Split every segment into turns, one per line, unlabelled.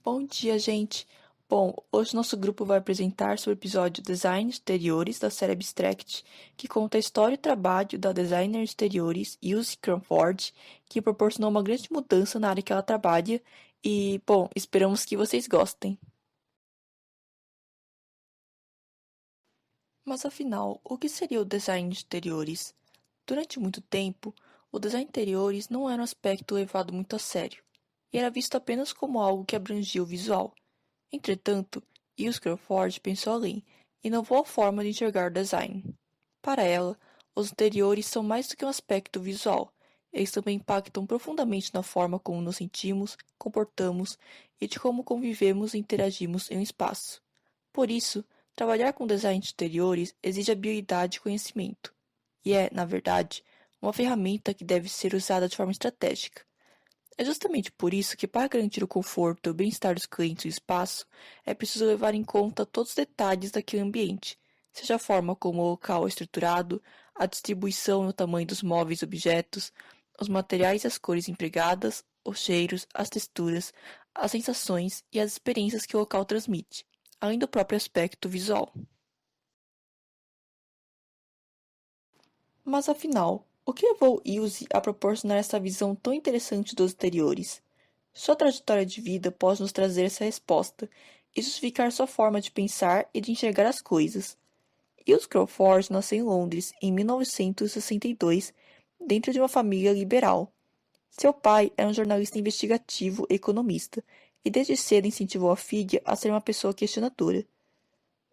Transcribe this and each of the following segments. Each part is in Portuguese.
Bom dia, gente! Bom, hoje nosso grupo vai apresentar sobre o episódio Design de Exteriores da série Abstract, que conta a história e trabalho da designer de exteriores Ilse Crawford, que proporcionou uma grande mudança na área que ela trabalha e, bom, esperamos que vocês gostem. Mas afinal, o que seria o design de exteriores? Durante muito tempo, o design de interiores não era um aspecto levado muito a sério, e era visto apenas como algo que abrangia o visual. Entretanto, Ilse Crawford pensou além e inovou a forma de enxergar o design. Para ela, os interiores são mais do que um aspecto visual, eles também impactam profundamente na forma como nos sentimos, comportamos e de como convivemos e interagimos em um espaço. Por isso, trabalhar com design de interiores exige habilidade e conhecimento, e é, na verdade, uma ferramenta que deve ser usada de forma estratégica. É justamente por isso que, para garantir o conforto e o bem-estar dos clientes e o espaço, é preciso levar em conta todos os detalhes daquele ambiente, seja a forma como o local é estruturado, a distribuição e o tamanho dos móveis e objetos, os materiais e as cores empregadas, os cheiros, as texturas, as sensações e as experiências que o local transmite, além do próprio aspecto visual. Mas afinal, o que levou Ilse a proporcionar essa visão tão interessante dos exteriores? Sua trajetória de vida pode nos trazer essa resposta e justificar sua forma de pensar e de enxergar as coisas. Hughes Crawford nasceu em Londres em 1962, dentro de uma família liberal. Seu pai era um jornalista investigativo e economista, e desde cedo incentivou a filha a ser uma pessoa questionadora.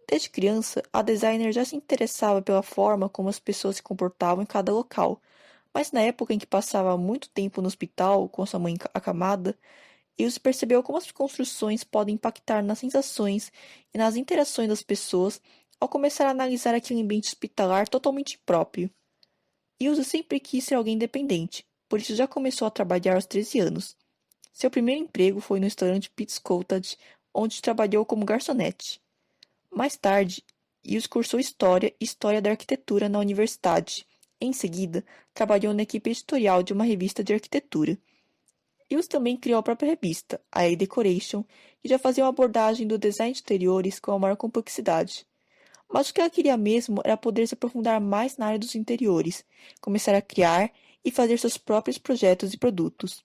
Desde criança, a designer já se interessava pela forma como as pessoas se comportavam em cada local, mas na época em que passava muito tempo no hospital com sua mãe acamada, Ilse percebeu como as construções podem impactar nas sensações e nas interações das pessoas ao começar a analisar aquele ambiente hospitalar totalmente impróprio. Ilse sempre quis ser alguém independente, por isso já começou a trabalhar aos 13 anos. Seu primeiro emprego foi no restaurante Pete's Cottage, onde trabalhou como garçonete. Mais tarde, Ilse cursou História e História da Arquitetura na universidade. Em seguida, trabalhou na equipe editorial de uma revista de arquitetura. Ilse também criou a própria revista, a A-Decoration, que já fazia uma abordagem do design de interiores com a maior complexidade. Mas o que ela queria mesmo era poder se aprofundar mais na área dos interiores, começar a criar e fazer seus próprios projetos e produtos.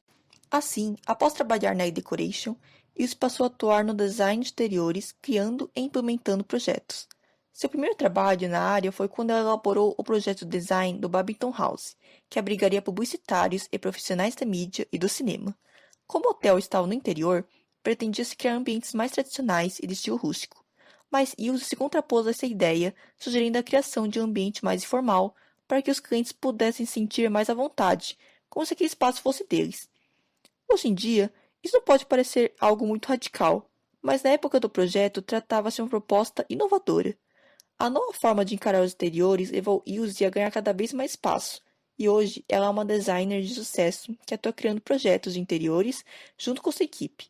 Assim, após trabalhar na A-Decoration, Ilse passou a atuar no design de interiores, criando e implementando projetos. Seu primeiro trabalho na área foi quando ela elaborou o projeto de design do Babington House, que abrigaria publicitários e profissionais da mídia e do cinema. Como o hotel estava no interior, pretendia-se criar ambientes mais tradicionais e de estilo rústico. Mas Ilse se contrapôs a essa ideia, sugerindo a criação de um ambiente mais informal para que os clientes pudessem se sentir mais à vontade, como se aquele espaço fosse deles. Hoje em dia, isso pode parecer algo muito radical, mas na época do projeto tratava-se de uma proposta inovadora. A nova forma de encarar os exteriores levou Ilse a ganhar cada vez mais espaço, e hoje ela é uma designer de sucesso que atua criando projetos de interiores junto com sua equipe.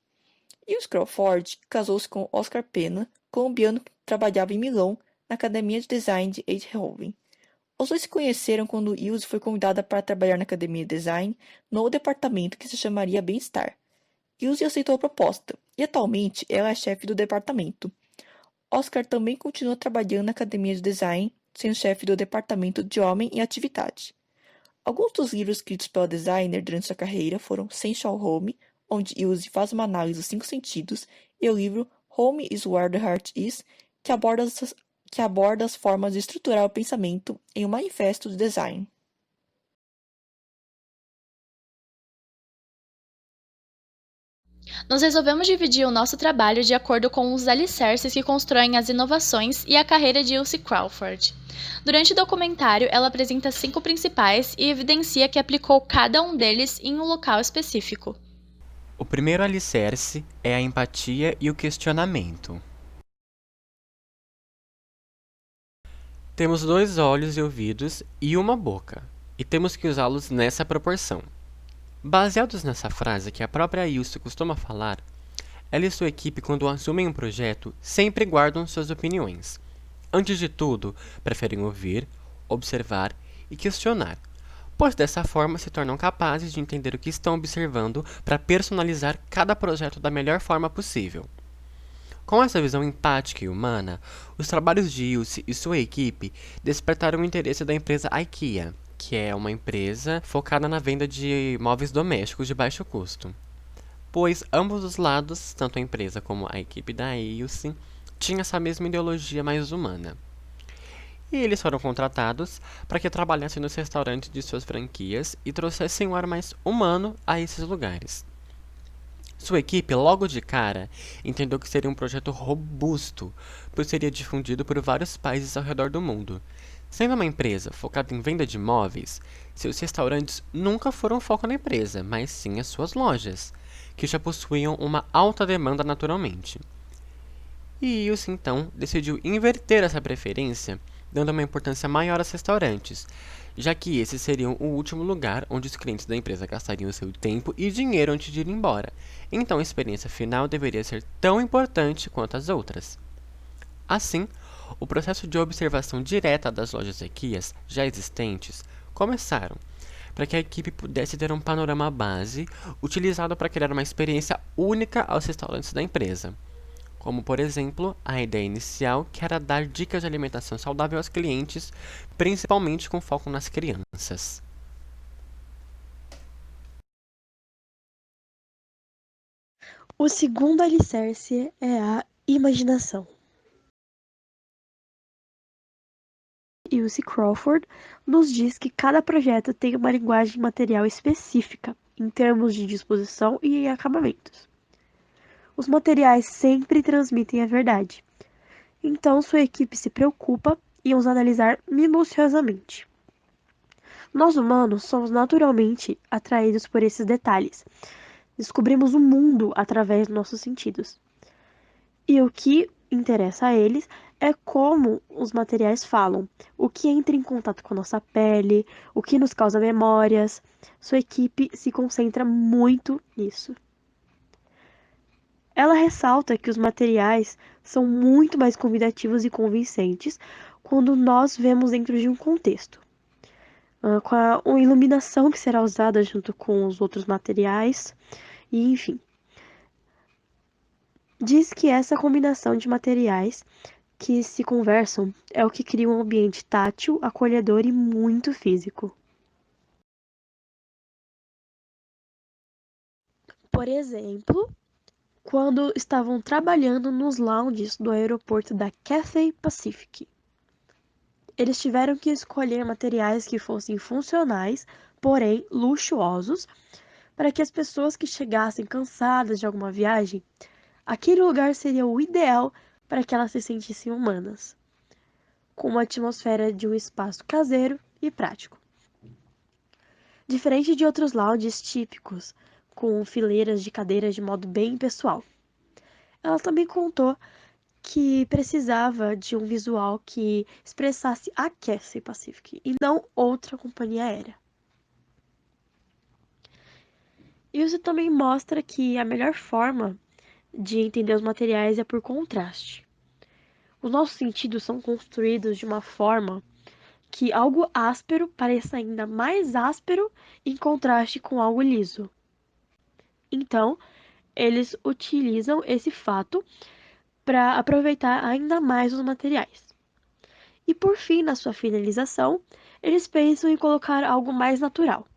Ilse Crawford casou-se com Oscar Pena, colombiano que trabalhava em Milão, na Academia de Design de Eindhoven. Os dois se conheceram quando Ilse foi convidada para trabalhar na Academia de Design, no departamento que se chamaria Bem-Estar. Ilse aceitou a proposta, e atualmente ela é chefe do departamento. Oscar também continua trabalhando na Academia de Design, sendo chefe do departamento de Homem e Atividade. Alguns dos livros escritos pela designer durante sua carreira foram Sensual Home, onde Ilse faz uma análise dos 5 sentidos, e o livro Home is Where the Heart Is, que aborda as formas de estruturar o pensamento em um manifesto de design.
Nós resolvemos dividir o nosso trabalho de acordo com os alicerces que constroem as inovações e a carreira de Ilse Crawford. Durante o documentário, ela apresenta 5 principais e evidencia que aplicou cada um deles em um local específico.
O primeiro alicerce é a empatia e o questionamento. Temos 2 olhos e ouvidos e uma boca, e temos que usá-los nessa proporção. Baseados nessa frase que a própria Ilse costuma falar, ela e sua equipe, quando assumem um projeto, sempre guardam suas opiniões. Antes de tudo, preferem ouvir, observar e questionar, pois dessa forma se tornam capazes de entender o que estão observando para personalizar cada projeto da melhor forma possível. Com essa visão empática e humana, os trabalhos de Ilse e sua equipe despertaram o interesse da empresa IKEA, que é uma empresa focada na venda de móveis domésticos de baixo custo. Pois ambos os lados, tanto a empresa como a equipe da Ilse, tinham essa mesma ideologia mais humana. E eles foram contratados para que trabalhassem nos restaurantes de suas franquias e trouxessem um ar mais humano a esses lugares. Sua equipe, logo de cara, entendeu que seria um projeto robusto, pois seria difundido por vários países ao redor do mundo. Sendo uma empresa focada em venda de móveis, seus restaurantes nunca foram foco na empresa, mas sim as suas lojas, que já possuíam uma alta demanda naturalmente. E Ilse, então, decidiu inverter essa preferência, dando uma importância maior aos restaurantes, já que esses seriam o último lugar onde os clientes da empresa gastariam seu tempo e dinheiro antes de ir embora. Então a experiência final deveria ser tão importante quanto as outras. Assim, o processo de observação direta das lojas IKEAs já existentes começaram, para que a equipe pudesse ter um panorama base utilizado para criar uma experiência única aos restaurantes da empresa. Como, por exemplo, a ideia inicial, que era dar dicas de alimentação saudável aos clientes, principalmente com foco nas crianças.
O segundo alicerce é a imaginação. Ilse Crawford nos diz que cada projeto tem uma linguagem material específica, em termos de disposição e acabamentos. Os materiais sempre transmitem a verdade, então sua equipe se preocupa em os analisar minuciosamente. Nós humanos somos naturalmente atraídos por esses detalhes. Descobrimos o mundo através dos nossos sentidos. E o que interessa a eles é como os materiais falam, o que entra em contato com a nossa pele, o que nos causa memórias. Sua equipe se concentra muito nisso. Ela ressalta que os materiais são muito mais convidativos e convincentes quando nós vemos dentro de um contexto, com a iluminação que será usada junto com os outros materiais, e enfim. Diz que essa combinação de materiais que se conversam é o que cria um ambiente tátil, acolhedor e muito físico. Por exemplo, quando estavam trabalhando nos lounges do aeroporto da Cathay Pacific. Eles tiveram que escolher materiais que fossem funcionais, porém luxuosos, para que as pessoas que chegassem cansadas de alguma viagem, aquele lugar seria o ideal para que elas se sentissem humanas, com uma atmosfera de um espaço caseiro e prático. Diferente de outros lounges típicos, com fileiras de cadeiras de modo bem pessoal. Ela também contou que precisava de um visual que expressasse a Cathay Pacific e não outra companhia aérea. Isso também mostra que a melhor forma de entender os materiais é por contraste. Os nossos sentidos são construídos de uma forma que algo áspero pareça ainda mais áspero em contraste com algo liso. Então, eles utilizam esse fato para aproveitar ainda mais os materiais. E por fim, na sua finalização, eles pensam em colocar algo mais natural,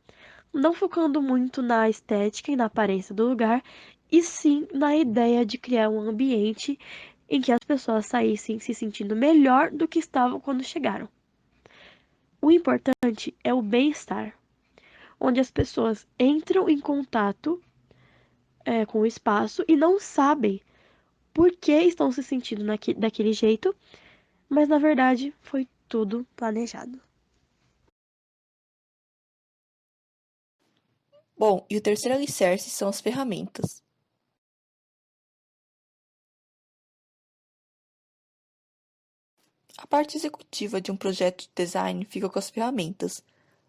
não focando muito na estética e na aparência do lugar, e sim na ideia de criar um ambiente em que as pessoas saíssem se sentindo melhor do que estavam quando chegaram. O importante é o bem-estar, onde as pessoas entram em contato com o espaço e não sabem por que estão se sentindo daquele jeito, mas na verdade foi tudo planejado.
Bom, e o terceiro alicerce são as ferramentas. A parte executiva de um projeto de design fica com as ferramentas.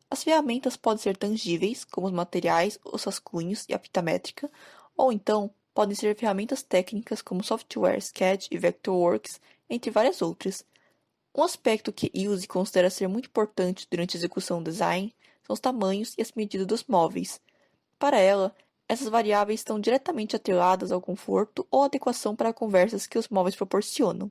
As ferramentas podem ser tangíveis, como os materiais, os rascunhos e a fita métrica, ou então podem ser ferramentas técnicas como software Sketch e Vectorworks, entre várias outras. Um aspecto que Ilse considera ser muito importante durante a execução do design são os tamanhos e as medidas dos móveis. Para ela, essas variáveis estão diretamente atreladas ao conforto ou adequação para conversas que os móveis proporcionam.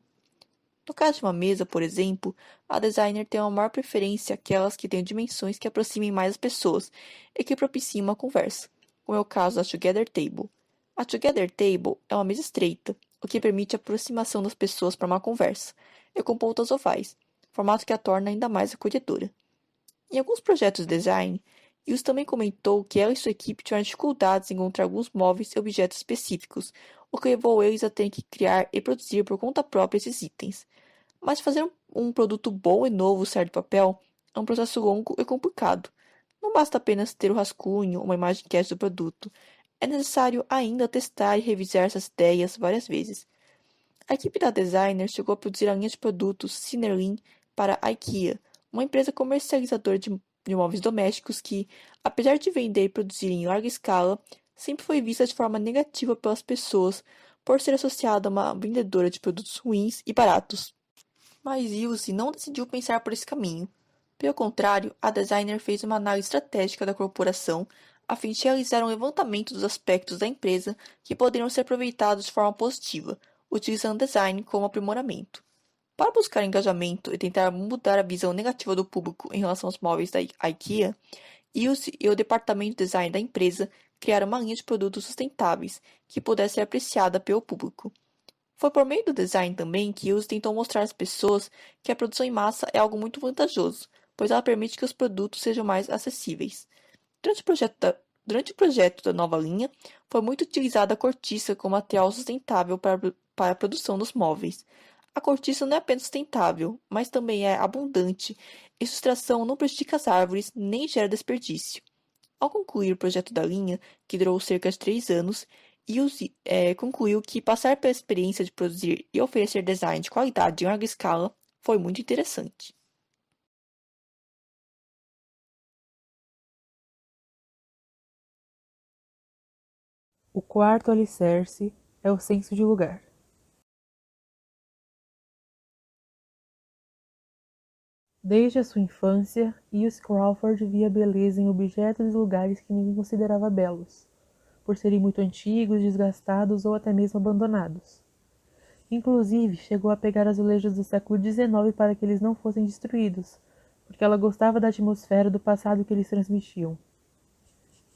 No caso de uma mesa, por exemplo, a designer tem uma maior preferência àquelas que tenham dimensões que aproximem mais as pessoas e que propiciem uma conversa, como é o caso da Together Table. A Together Table é uma mesa estreita, o que permite a aproximação das pessoas para uma conversa, e com pontas ovais, formato que a torna ainda mais acolhedora. Em alguns projetos de design, Hughes também comentou que ela e sua equipe tiveram dificuldades em encontrar alguns móveis e objetos específicos, o que levou eles a terem que criar e produzir por conta própria esses itens. Mas fazer um produto bom e novo sair do papel é um processo longo e complicado. Não basta apenas ter o rascunho ou uma imagem CAD do produto. É necessário ainda testar e revisar essas ideias várias vezes. A equipe da designer chegou a produzir a linha de produtos Cinerlin para a IKEA, uma empresa comercializadora de móveis domésticos que, apesar de vender e produzir em larga escala, sempre foi vista de forma negativa pelas pessoas por ser associada a uma vendedora de produtos ruins e baratos. Mas Ilse não decidiu pensar por esse caminho. Pelo contrário, a designer fez uma análise estratégica da corporação a fim de realizar um levantamento dos aspectos da empresa que poderiam ser aproveitados de forma positiva, utilizando design como aprimoramento. Para buscar engajamento e tentar mudar a visão negativa do público em relação aos móveis da IKEA, Ilse e o departamento de design da empresa criaram uma linha de produtos sustentáveis que pudesse ser apreciada pelo público. Foi por meio do design também que Ilse tentou mostrar às pessoas que a produção em massa é algo muito vantajoso, pois ela permite que os produtos sejam mais acessíveis. Durante o projeto da nova linha, foi muito utilizada a cortiça como material sustentável para a produção dos móveis. A cortiça não é apenas sustentável, mas também é abundante, e sua extração não prejudica as árvores nem gera desperdício. Ao concluir o projeto da linha, que durou cerca de 3 anos, Ilse concluiu que passar pela experiência de produzir e oferecer design de qualidade em larga escala foi muito interessante.
O quarto alicerce é o senso de lugar. Desde a sua infância, Ilse Crawford via beleza em objetos e lugares que ninguém considerava belos, por serem muito antigos, desgastados ou até mesmo abandonados. Inclusive, chegou a pegar azulejos do século XIX para que eles não fossem destruídos, porque ela gostava da atmosfera do passado que eles transmitiam.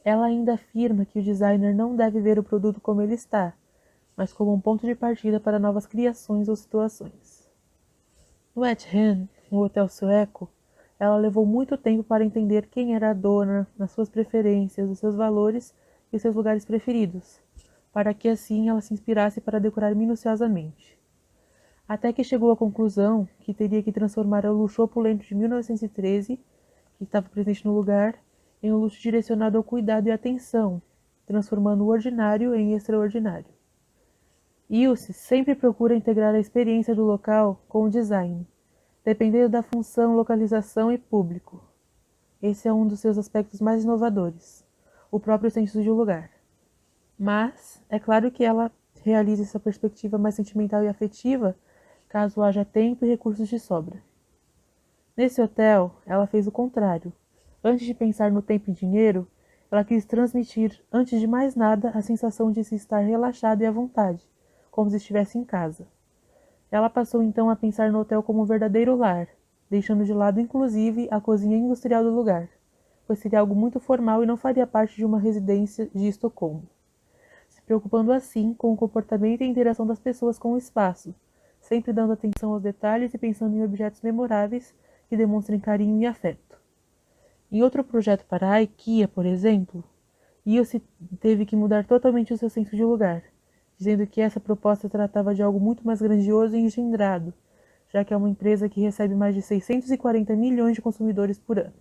Ela ainda afirma que o designer não deve ver o produto como ele está, mas como um ponto de partida para novas criações ou situações. No Wet Hen, um hotel sueco, ela levou muito tempo para entender quem era a dona, as suas preferências, os seus valores e os seus lugares preferidos, para que assim ela se inspirasse para decorar minuciosamente. Até que chegou à conclusão que teria que transformar o luxo opulento de 1913, que estava presente no lugar, em um luxo direcionado ao cuidado e atenção, transformando o ordinário em extraordinário. Ilse sempre procura integrar a experiência do local com o design, dependendo da função, localização e público. Esse é um dos seus aspectos mais inovadores, o próprio senso de lugar. Mas, é claro que ela realiza essa perspectiva mais sentimental e afetiva caso haja tempo e recursos de sobra. Nesse hotel, ela fez o contrário. Antes de pensar no tempo e dinheiro, ela quis transmitir, antes de mais nada, a sensação de se estar relaxado e à vontade, como se estivesse em casa. Ela passou então a pensar no hotel como um verdadeiro lar, deixando de lado inclusive a cozinha industrial do lugar, pois seria algo muito formal e não faria parte de uma residência de Estocolmo. Se preocupando assim com o comportamento e a interação das pessoas com o espaço, sempre dando atenção aos detalhes e pensando em objetos memoráveis que demonstrem carinho e afeto. Em outro projeto para a IKEA, por exemplo, Ilse teve que mudar totalmente o seu senso de lugar, dizendo que essa proposta tratava de algo muito mais grandioso e engendrado, já que é uma empresa que recebe mais de 640 milhões de consumidores por ano.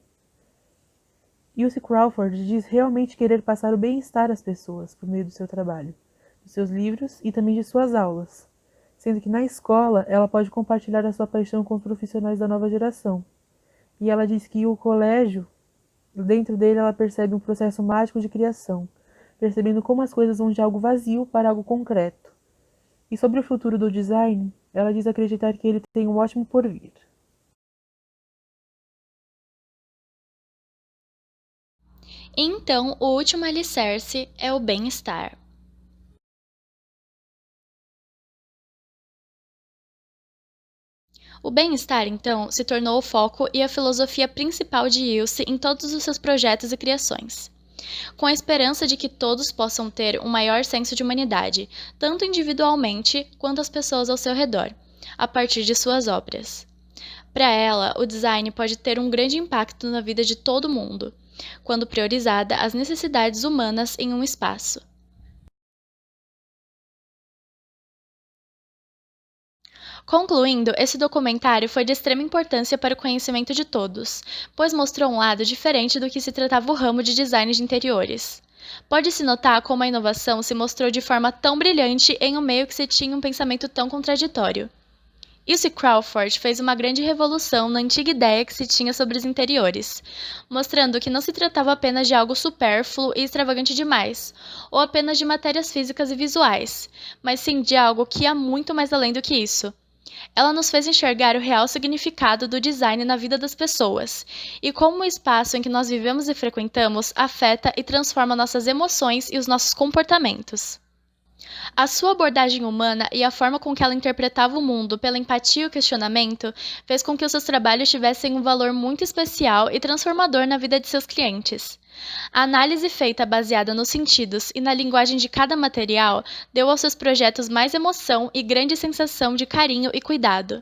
Ilse Crawford diz realmente querer passar o bem-estar às pessoas por meio do seu trabalho, dos seus livros e também de suas aulas, sendo que na escola ela pode compartilhar a sua paixão com os profissionais da nova geração. E ela diz que o colégio, dentro dele ela percebe um processo mágico de criação, percebendo como as coisas vão de algo vazio para algo concreto. E sobre o futuro do design, ela diz acreditar que ele tem um ótimo porvir.
E então, o último alicerce é o bem-estar. O bem-estar, então, se tornou o foco e a filosofia principal de Ilse em todos os seus projetos e criações, com a esperança de que todos possam ter um maior senso de humanidade, tanto individualmente quanto as pessoas ao seu redor, a partir de suas obras. Para ela, o design pode ter um grande impacto na vida de todo mundo, quando priorizada as necessidades humanas em um espaço. Concluindo, esse documentário foi de extrema importância para o conhecimento de todos, pois mostrou um lado diferente do que se tratava o ramo de design de interiores. Pode-se notar como a inovação se mostrou de forma tão brilhante em um meio que se tinha um pensamento tão contraditório. Ilse Crawford fez uma grande revolução na antiga ideia que se tinha sobre os interiores, mostrando que não se tratava apenas de algo supérfluo e extravagante demais, ou apenas de matérias físicas e visuais, mas sim de algo que ia muito mais além do que isso. Ela nos fez enxergar o real significado do design na vida das pessoas e como o espaço em que nós vivemos e frequentamos afeta e transforma nossas emoções e os nossos comportamentos. A sua abordagem humana e a forma com que ela interpretava o mundo pela empatia e o questionamento fez com que os seus trabalhos tivessem um valor muito especial e transformador na vida de seus clientes. A análise feita baseada nos sentidos e na linguagem de cada material deu aos seus projetos mais emoção e grande sensação de carinho e cuidado.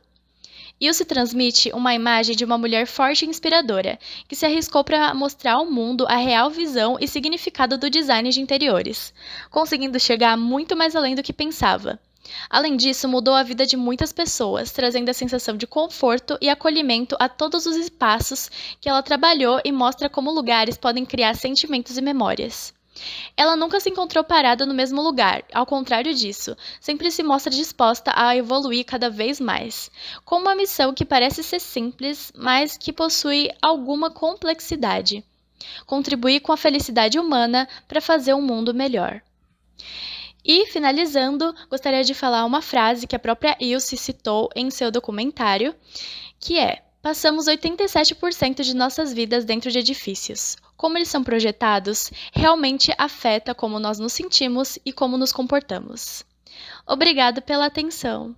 Ilse transmite uma imagem de uma mulher forte e inspiradora, que se arriscou para mostrar ao mundo a real visão e significado do design de interiores, conseguindo chegar muito mais além do que pensava. Além disso, mudou a vida de muitas pessoas, trazendo a sensação de conforto e acolhimento a todos os espaços que ela trabalhou e mostra como lugares podem criar sentimentos e memórias. Ela nunca se encontrou parada no mesmo lugar, ao contrário disso, sempre se mostra disposta a evoluir cada vez mais, com uma missão que parece ser simples, mas que possui alguma complexidade: contribuir com a felicidade humana para fazer um mundo melhor. E, finalizando, gostaria de falar uma frase que a própria Ilse citou em seu documentário, que é: passamos 87% de nossas vidas dentro de edifícios. Como eles são projetados, realmente afeta como nós nos sentimos e como nos comportamos. Obrigado pela atenção.